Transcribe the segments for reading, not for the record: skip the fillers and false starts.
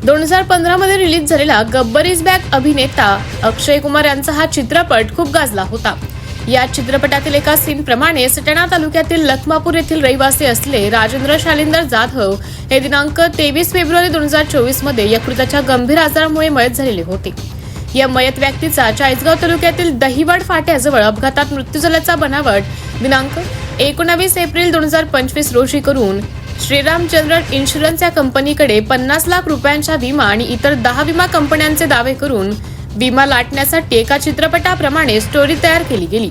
2015 मध्ये रिलीज झालेला Gabbar is back अभिनेता अक्षय कुमार यांचा हा चित्रपट खूप गाजला होता। या चित्रपटातील एका सीन प्रमाणे सटाणा तालुक्यातील लखमापूर येथील रहिवासी असले राजेंद्र शालिंदर जाधव हे दिनांक 23 फेब्रुवारी 2024 मध्ये यकृताच्या गंभीर आजारामुळे मयत झालेले होते। या मयत व्यक्तीचा चाळीसगाव तालुक्यातील दहिवड फाट्याजवळ अपघातात मृत्यू झाल्याचा बनावट दिनांक 19 एप्रिल 2025 रोजी करून श्रीराम जनरल इन्शुरन्स या कंपनीकडे 50 लाख रुपयांचा विमा आणि इतर 10 विमा कंपन्यांचे दावे करून विमा लाटण्यासाठी एका चित्रपटाप्रमाणे स्टोरी तयार केली गेली।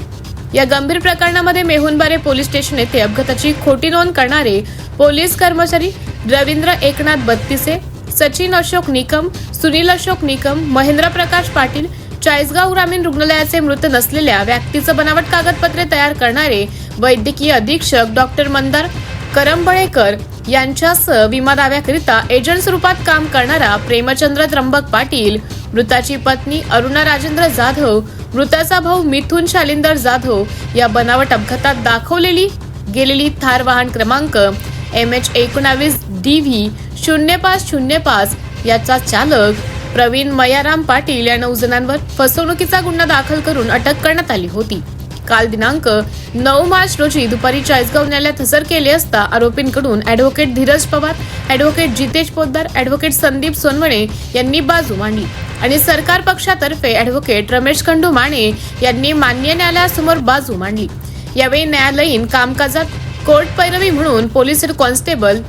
या गंभीर प्रकरणामध्ये मेहुणबारे पोलीस स्टेशन येथे अपघाताची खोटी नोंद करणारे पोलीस कर्मचारी रवींद्र एकनाथ बत्तिसे, सचिन अशोक निकम, सुनील अशोक निकम, महेंद्र प्रकाश पाटील, चाळीसगाव ग्रामीण रुग्णालयाचे मृत नसलेल्या व्यक्तीचं बनावट कागदपत्रे तयार करणारे वैद्यकीय अधीक्षक डॉक्टर मंदार करंबळेकर यांच्यासह विमा दाव्याकरिता एजंट स्वरूपात काम करणारा प्रेमचंद्र त्र्यंबक पाटील, मृताची पत्नी अरुणा राजेंद्र जाधव, मृताचा भाऊ मिथुन शालिंदर जाधव या बनावट अपघातात दाखवलेली गेलेली थार वाहन क्रमांक MH19 DV 0505 याचा चालक प्रवीण मयाराम पाटील या 9 जणांवर फसवणुकीचा गुन्हा दाखल करून अटक करण्यात आली होती। काल दिनांक 9 मार्च रोजी दुपारी चाळीसगाव न्यायालयात हजर केले असता आरोपींकडून advocate Dheeraj Pawar, advocate Jitesh Poddar, advocate Sandeep Sonawane यांनी बाजू मांडली आणि सरकार पक्षातर्फे ॲडव्होकेट रमेश खंडू माने यांनी मान्य न्यायालयासमोर बाजू मांडली। यावेळी न्यायालयीन कामकाजात कोर्ट पैरवी म्हणून पोलीस हेड कॉन्स्टेबल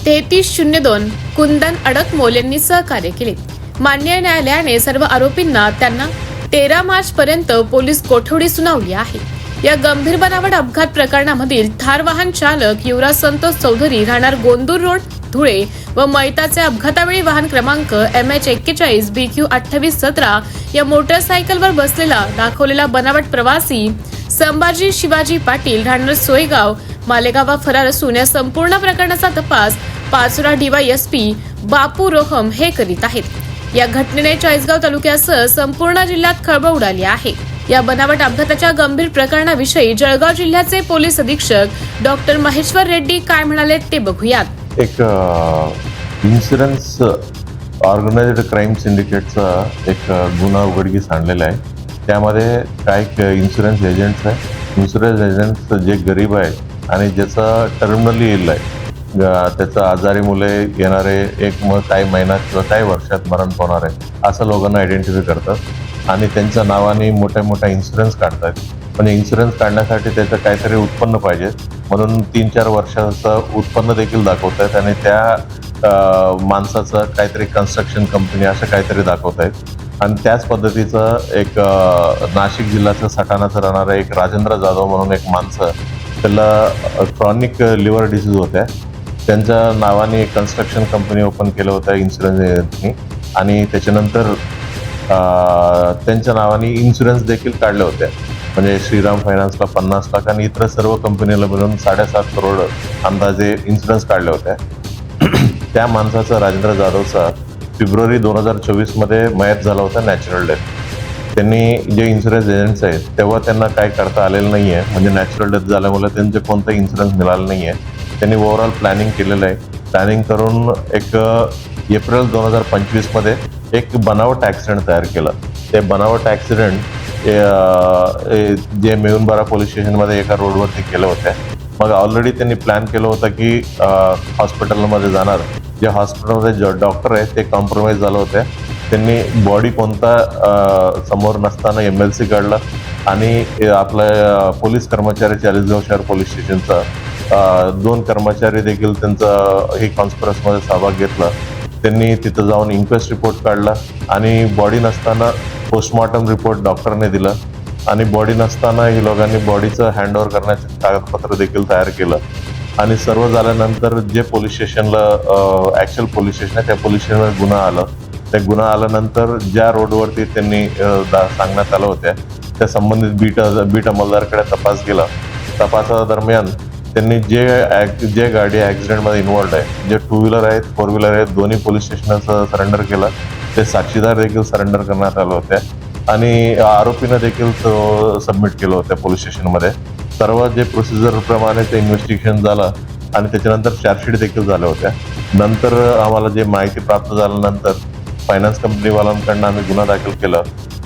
3302 कुंदन अडकमोल यांनी सहकार्य केले। मान्य न्यायालयाने सर्व आरोपींना त्यांना 13 मार्च पर्यंत पोलीस कोठडी सुनावली आहे। या गंभीर बनावट अपघात प्रकरणामधील थार वाहन चालक युवराज संतोष चौधरी राहणार गोंदूर रोड धुळे व मयताचे अपघातावेळी वाहन क्रमांक MH41 BQ 2817 या मोटरसायकलवर बसलेला दाखवलेला बनावट प्रवासी संभाजी शिवाजी पाटील राहणार सोयगाव मालेगाव फरार असून या संपूर्ण प्रकरणाचा तपास पाचोरा DYSP बापू रोहम हे करीत आहेत। या घटनेने चाळीसगाव तालुक्यासह संपूर्ण जिल्ह्यात खळबळ उडाली आहे। या बनावट अपघाताच्या गंभीर प्रकरणाविषयी जळगाव जिल्ह्याचे पोलीस अधीक्षक डॉक्टर महेश्वर रेड्डी काय म्हणाले ते बघूयात। एक इन्शुरन्स ऑर्गनाइज्ड क्राईम सिंडिकेटचा एक गुन्हा उघडकीस आणलेला आहे। त्यामध्ये काही इन्शुरन्स एजंट्स आहे। इन्शुरन्स एजंट्स जे गरीब आहे आणि ज्याचा टर्मिनली इल आहे, त्याचं आजारी मुले येणारे एक काही महिन्यात किंवा काही वर्षात मरण पावणार आहे असं लोकांना आयडेंटिफाय करतात आणि त्यांच्या नावाने मोठ्या मोठ्या इन्शुरन्स काढतात। पण इन्शुरन्स काढण्यासाठी त्याचं काहीतरी उत्पन्न पाहिजे म्हणून 3-4 वर्षाचं उत्पन्न देखील दाखवतात आणि त्या माणसाचं काहीतरी कन्स्ट्रक्शन कंपनी असं काहीतरी दाखवत आहेत। आणि त्याच पद्धतीचं एक नाशिक जिल्ह्याचं सटाणाचं राहणारं एक राजेंद्र जाधव म्हणून एक माणसं, त्याला क्रॉनिक लिव्हर डिसीज होत्या, त्यांच्या नावाने एक कन्स्ट्रक्शन कंपनी ओपन केलं होतं इन्शुरन्स एजंटनी आणि त्याच्यानंतर त्यांच्या नावाने इन्शुरन्स देखील काढले होते। म्हणजे श्रीराम फायनान्सला 50 लाख आणि इतर सर्व कंपनीला मिळून 7.5 करोड अंदाजे इन्शुरन्स काढले होते। त्या माणसाचा राजेंद्र जाधवचा फेब्रुवारी 2024 मध्ये मयत झाला होता नॅचरल डेथ। त्यांनी जे इन्शुरन्स एजंट्स आहेत तेव्हा त्यांना काय करता आलेलं नाही आहे, म्हणजे नॅचरल डेथ झाल्यामुळे त्यांचे कोणतं इन्शुरन्स मिळालं नाही आहे। त्यांनी ओव्हरऑल प्लॅनिंग केलेलं आहे। प्लॅनिंग करून एक एप्रिल 2025 मध्ये एक बनावट ॲक्सिडेंट तयार केलं। ते बनावट ॲक्सिडेंट जे मेहुणबारा पोलीस स्टेशनमध्ये एका रोडवरती केलं होतं। मग ऑलरेडी त्यांनी प्लॅन केलं होतं की हॉस्पिटलमध्ये जाणार, जे हॉस्पिटलमध्ये डॉक्टर आहेत ते कॉम्प्रोमाइज झालं होते। त्यांनी बॉडी कोणता समोर नसताना MLC काढला आणि आपल्या पोलीस कर्मचारी चाळीसगाव शहर पोलीस स्टेशनचा 2 कर्मचारी देखील त्यांचा ही कॉन्स्पिरसीमध्ये सहभाग घेतला। त्यांनी तिथं जाऊन इन्क्वेस्ट रिपोर्ट काढला आणि बॉडी नसताना पोस्टमॉर्टम रिपोर्ट डॉक्टरने दिला आणि बॉडी नसताना ही लोकांनी बॉडीचं हँडओव्हर करण्याचे कागदपत्र देखील तयार केलं। आणि सर्व झाल्यानंतर जे पोलीस स्टेशनला ॲक्च्युअल पोलीस स्टेशन आहे त्या पोलीस स्टेशनवर गुन्हा आला। त्या गुन्हा आल्यानंतर ज्या रोडवरती त्यांनी सांगण्यात आलं होत्या त्या संबंधित बीट अंमलदारकडे तपास गेला। तपासादरम्यान त्यांनी जे गाडी ॲक्सिडेंटमध्ये इन्व्हॉल्ड आहे, जे 2 व्हीलर आहेत 4 व्हीलर आहेत, दोन्ही पोलीस स्टेशनचं सरेंडर केलं। ते साक्षीदार देखील सरेंडर करण्यात आले होते आणि आरोपीनं देखील सबमिट केलं होतं पोलीस स्टेशनमध्ये। सर्व जे प्रोसिजर प्रमाणे ते इन्व्हेस्टिगेशन झालं आणि त्याच्यानंतर चार्जशीट देखील झाल्या होत्या. नंतर आम्हाला जे माहिती प्राप्त झाल्यानंतर फायनान्स कंपनीवाल्यांकडनं आम्ही गुन्हा दाखल केला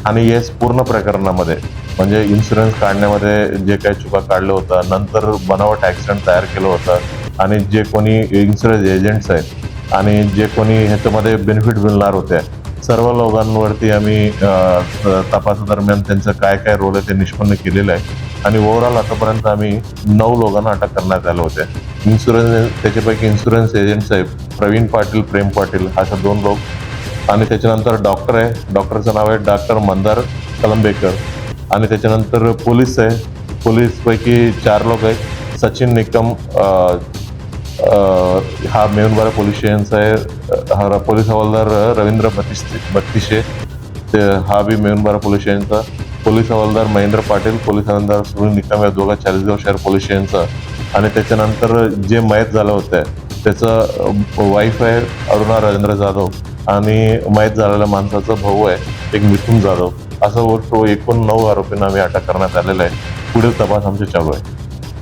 आणि येस पूर्ण प्रकरणामध्ये म्हणजे इन्शुरन्स काढण्यामध्ये जे काही चुका काढलं होतं, नंतर बनावट ॲक्सिडेंट तयार केलं होतं आणि जे कोणी इन्शुरन्स एजंट्स आहेत आणि जे कोणी ह्याच्यामध्ये बेनिफिट मिळणार होते सर्व लोकांवरती आम्ही तपासादरम्यान त्यांचं काय काय रोल आहे ते निष्पन्न केलेलं आहे आणि ओव्हरऑल आतापर्यंत आम्ही 9 लोकांना अटक करण्यात आले होते. त्याच्यापैकी इन्शुरन्स एजंट्स आहे प्रवीण पाटील, प्रेम पाटील अशा 2 लोक आणि त्याच्यानंतर डॉक्टर आहे, डॉक्टरचं नाव आहे डॉक्टर मंदार कलंबेकर आणि त्याच्यानंतर पोलीस आहे, पोलीसपैकी 4 लोक आहेत. सचिन निकम हा मेहुणबारा पोलीस स्टेशनचा आहे, हा पोलीस हवालदार रवींद्र बत्तिशे हा बी मेहुणबारा पोलीस स्टेशनचा, पोलीस हवालदार महेंद्र पाटील, पोलीस हवालदार सुनील निकम या दोघा चाळीसगाव शहर पोलीस स्टेशनचा आणि त्याच्यानंतर जे मयत झालं होतं त्याचं वाईफ आहे अरुणा राजेंद्र जाधव आणि मयत झालेल्या माणसाचा भाऊ आहे एक मिथुन जाधव. असं एकूण 9 आरोपींना आम्ही अटक करण्यात आलेला आहे. पुढील तपास आमचे चालू आहे.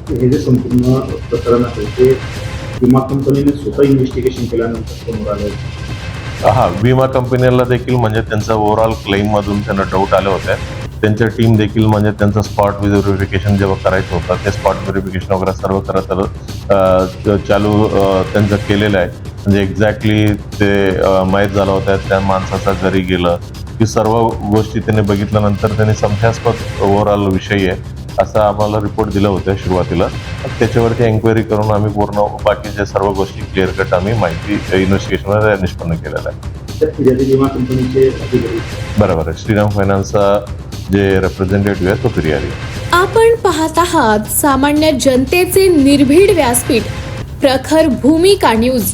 हे जे संपूर्ण प्रकरण आहे ते विमा कंपनीने स्वतः इन्व्हेस्टिगेशन केल्यानंतर समोर आलं. हा विमा कंपनीला देखील म्हणजे त्यांचा ओव्हरऑल क्लेममधून त्यांना डाऊट आले होते. त्यांच्या टीम देखील म्हणजे त्यांचं स्पॉट व्हेरिफिकेशन जेव्हा करायचं होतं ते स्पॉट व्हेरिफिकेशन वगैरे सर्व चालू त्यांचं केलेलं आहे. म्हणजे एक्झॅक्टली ते माहीत झालं होतं त्या माणसाचा घरी गेलं की सर्व गोष्टी त्यांनी बघितल्यानंतर त्यांनी संशयास्पद ओव्हरऑल विषय आहे असं आम्हाला रिपोर्ट दिलं होतं सुरुवातीला. त्याच्यावरती एन्क्वायरी करून आम्ही पूर्ण बाकीच्या सर्व गोष्टी क्लिअर कट आम्ही माहिती इन्व्हेस्टिगेशनमध्ये निष्पन्न केलेलं आहे. त्या फिर्यादी विमा कंपनीचे अधिकारी बरोबर आहे. श्रीराम फायनान्सचा जे रिप्रेझेंटेटिव्ह आहे तो फिर्यादी. आपण पाहत आहात सामान्य जनतेचे निर्भीड व्यासपीठ प्रखर भूमिका न्यूज.